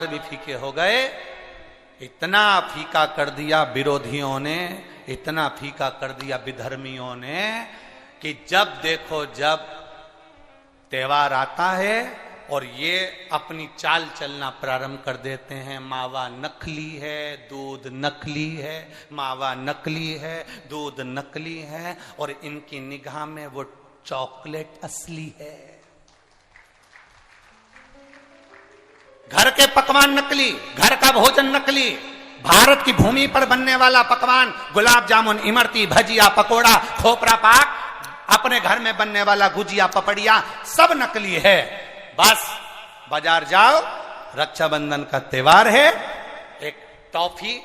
भी फीके हो गए। इतना फीका कर दिया विरोधियों ने, इतना फीका कर दिया विधर्मियों ने कि जब देखो जब त्योहार आता है और ये अपनी चाल चलना प्रारंभ कर देते हैं। मावा नकली है, दूध नकली है, मावा नकली है, दूध नकली है, और इनकी निगाह में वो चॉकलेट असली है। घर के पकवान नकली, घर का भोजन नकली, भारत की भूमि पर बनने वाला पकवान गुलाब जामुन, इमरती, भजिया, पकोड़ा, खोपरा पाक, अपने घर में बनने वाला गुजिया, पपड़िया, सब नकली है। बस बाजार जाओ, रक्षाबंधन का त्योहार है, एक टॉफी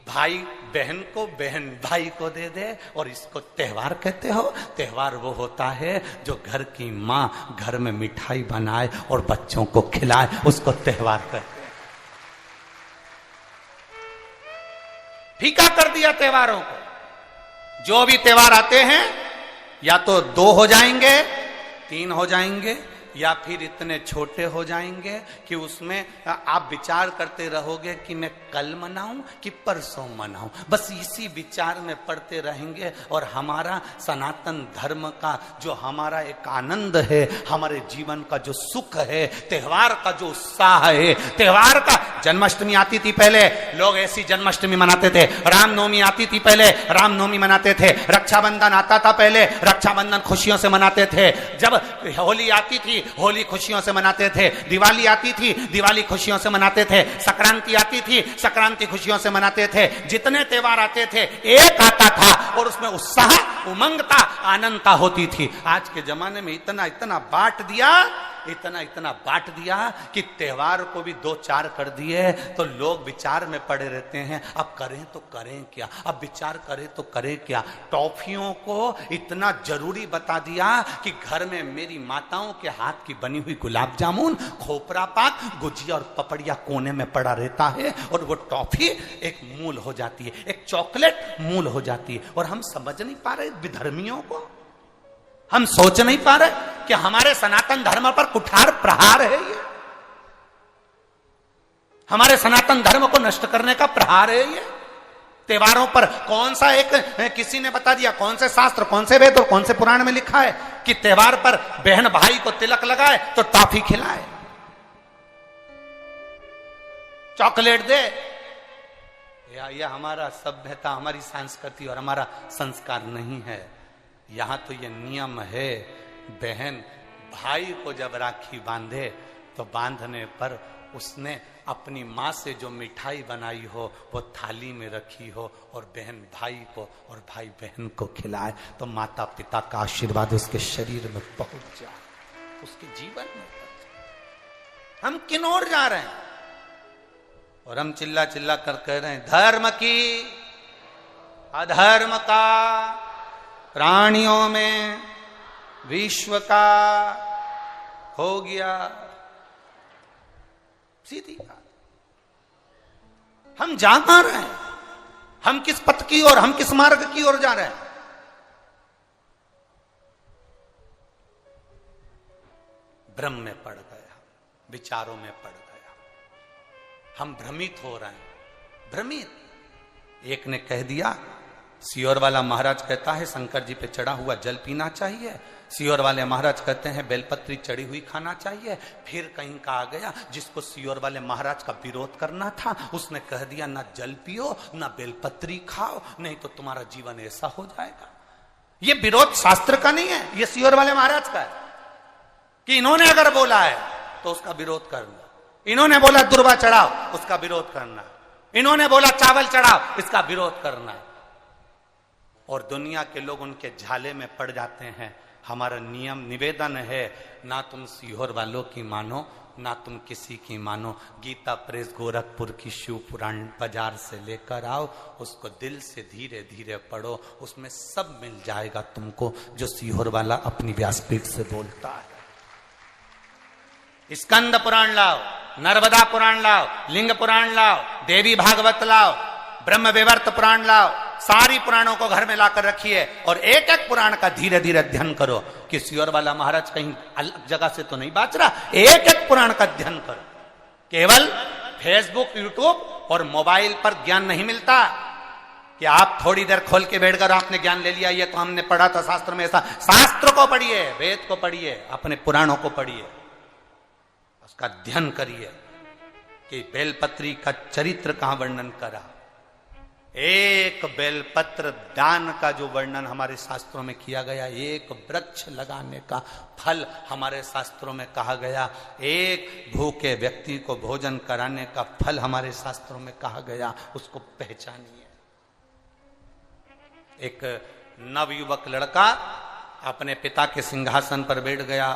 भाई बहन को, बहन भाई को दे दे, और इसको त्योहार कहते हो। त्योहार वो होता है जो घर की माँ घर में मिठाई बनाए और बच्चों को खिलाए, उसको त्योहार कहते हैं। फीका कर दिया त्योहारों को। जो भी त्योहार आते हैं या तो 2 हो जाएंगे, 3 हो जाएंगे, या फिर इतने छोटे हो जाएंगे कि उसमें आप विचार करते रहोगे कि मैं कल मनाऊं कि परसों मनाऊं। बस इसी विचार में पड़ते रहेंगे। और हमारा सनातन धर्म का जो हमारा एक आनंद है, हमारे जीवन का जो सुख है, त्योहार का जो उत्साह है, त्योहार का, जन्माष्टमी आती थी पहले, लोग ऐसी जन्माष्टमी मनाते थे। रामनवमी आती थी पहले, रामनवमी मनाते थे। रक्षाबंधन आता था पहले, रक्षाबंधन खुशियों से मनाते थे। जब होली आती थी, होली खुशियों से मनाते थे। दिवाली आती थी, दिवाली खुशियों से मनाते थे। संक्रांति आती थी, संक्रांति खुशियों से मनाते थे। जितने त्योहार आते थे एक आता था और उसमें उत्साह, उमंगता, आनंदता होती थी। आज के जमाने में इतना इतना बांट दिया, इतना इतना बांट दिया कि त्योहार को भी 2-4 कर दिए तो लोग विचार में पड़े रहते हैं। अब करें तो करें क्या, अब विचार करें तो करें क्या। टॉफियों को इतना जरूरी बता दिया कि घर में मेरी माताओं के हाथ की बनी हुई गुलाब जामुन, खोपरा पाक, गुजिया और पपड़िया कोने में पड़ा रहता है, और वो टॉफी एक मूल हो जाती है, एक चॉकलेट मूल हो जाती है। और हम समझ नहीं पा रहे विधर्मियों को, हम सोच नहीं पा रहे कि हमारे सनातन धर्म पर कुठार प्रहार है ये, हमारे सनातन धर्म को नष्ट करने का प्रहार है ये। त्योहारों पर कौन सा एक, किसी ने बता दिया कौन से शास्त्र, कौन से वेद और कौन से पुराण में लिखा है कि त्योहार पर बहन भाई को तिलक लगाए तो टॉफी खिलाए, चॉकलेट दे। यह हमारा सभ्यता, हमारी संस्कृति और हमारा संस्कार नहीं है। यहां तो यह नियम है, बहन भाई को जब राखी बांधे तो बांधने पर उसने अपनी माँ से जो मिठाई बनाई हो वो थाली में रखी हो और बहन भाई को और भाई बहन को खिलाए, तो माता पिता का आशीर्वाद उसके शरीर में पहुंच जाए, उसके जीवन में पहुंच जाए। हम किन ओर जा रहे हैं? और हम चिल्ला चिल्ला कर कह रहे हैं धर्म की, अधर्म का, प्राणियों में विश्व का हो गया। सीधी बात। हम जा कहां रहे हैं? हम किस पथ की ओर, हम किस मार्ग की ओर जा रहे हैं? भ्रम में पड़ गया, विचारों में पड़ गया, हम भ्रमित हो रहे हैं, भ्रमित। एक ने कह दिया, सियोर वाला महाराज कहता है शंकर जी पे चढ़ा हुआ जल पीना चाहिए, सियोर वाले महाराज कहते हैं बेलपत्री चढ़ी हुई खाना चाहिए। फिर कहीं का आ गया जिसको सियोर वाले महाराज का विरोध करना था, उसने कह दिया ना जल पियो ना बेलपत्री खाओ, नहीं तो तुम्हारा जीवन ऐसा हो जाएगा। ये विरोध शास्त्र का नहीं है, ये सियोर वाले महाराज का है कि इन्होंने अगर बोला है तो उसका विरोध करना, इन्होंने बोला दुर्वा चढ़ाओ उसका विरोध करना, इन्होंने बोला चावल चढ़ाओ इसका विरोध करना। और दुनिया के लोग उनके झाले में पड़ जाते हैं। हमारा नियम, निवेदन है, ना तुम सीहोर वालों की मानो ना तुम किसी की मानो। गीता प्रेस गोरखपुर की शिव पुराण बाजार से लेकर आओ, उसको दिल से धीरे धीरे पढ़ो, उसमें सब मिल जाएगा तुमको जो सीहोर वाला अपनी व्यासपीठ से बोलता है। स्कंद पुराण लाओ, नर्मदा पुराण लाओ, लिंग पुराण लाओ, देवी भागवत लाओ, ब्रह्म विवर्त पुराण लाओ, सारी पुराणों को घर में लाकर रखिए और एक एक पुराण का धीरे धीरे अध्ययन करो कि सियोर वाला महाराज कहीं अलग जगह से तो नहीं बाच रहा। एक एक पुराण का अध्ययन करो, केवल फेसबुक, यूट्यूब और मोबाइल पर ज्ञान नहीं मिलता कि आप थोड़ी देर खोल के बैठकर आपने ज्ञान ले लिया, ये तो हमने पढ़ा था शास्त्र में ऐसा। शास्त्र को पढ़िए, वेद को पढ़िए, अपने पुराणों को पढ़िए, उसका अध्ययन करिए कि बेलपत्री का चरित्र कहां वर्णन करा। एक बेलपत्र दान का जो वर्णन हमारे शास्त्रों में किया गया, एक वृक्ष लगाने का फल हमारे शास्त्रों में कहा गया, एक भूखे व्यक्ति को भोजन कराने का फल हमारे शास्त्रों में कहा गया, उसको पहचानिए। एक नवयुवक लड़का अपने पिता के सिंहासन पर बैठ गया,